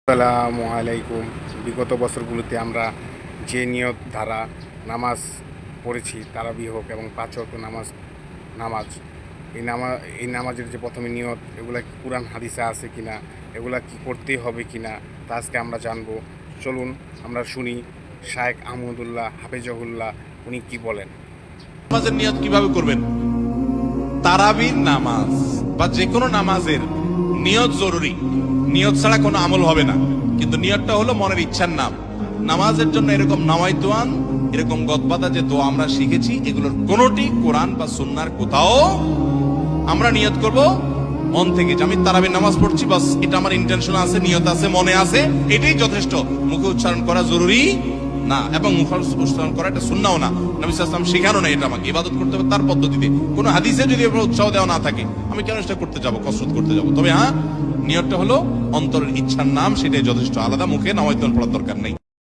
আসসালামু আলাইকুম। বিগত বছরগুলোতে আমরা যে নিয়ত ধারা নামাজ পড়েছি তারাবিহ হোক এবং পাঁচ ওয়াক্ত নামাজ এই নামাজের যে প্রথমে নিয়ত, এগুলা কি কুরআন হাদিসে আছে কিনা, এগুলা কি করতে হবে কিনা, তা আজকে আমরা জানবো। চলুন আমরা শুনি শায়েখ আহমদুল্লাহ হাফেজহুল্লাহ উনি কি বলেন। নামাজের নিয়ত কিভাবে করবেন? তারাবির নামাজ বা যে কোনো নামাজের নিয়ত জরুরি। নিয়ত ছাড়া কোনো আমল হবে না, কিন্তু নিয়তটা হলো মনের ইচ্ছার নাম। নামাজের জন্য এরকম নাওয়াইতুয়ান, এরকম গদবাদা যে দোয়া আমরা শিখেছি, এগুলোর কোনোটি কোরআন বা সুন্নাহর কোথাও আমরা নিয়ত করব মন থেকে যে আমি তারাবির নামাজ পড়ছি, বাস এটা আমার ইন্টেনশন আছে, নিয়ত আছে, মনে আছে, এটাই যথেষ্ট। মুখে উচ্চারণ করা জরুরি না, এবং মুখে উচ্চারণ করা এটা সুন্নাহও না। নবী সাল্লাল্লাহু আলাইহি ওয়াসাল্লাম শেখানো না, এটা আমাকে ইবাদত করতে হবে তার পদ্ধতিতে। কোনো হাদিসে যদি উৎসাহ দেওয়া না থাকে, আমি কেন সেটা করতে যাব, কসরত করতে যাব? তবে হ্যাঁ, নিয়তটা হলো অন্তরের ইচ্ছার নাম, সেটাই যথেষ্ট। আলাদা মুখে নাওয়াইতুন পড়ার দরকার নেই।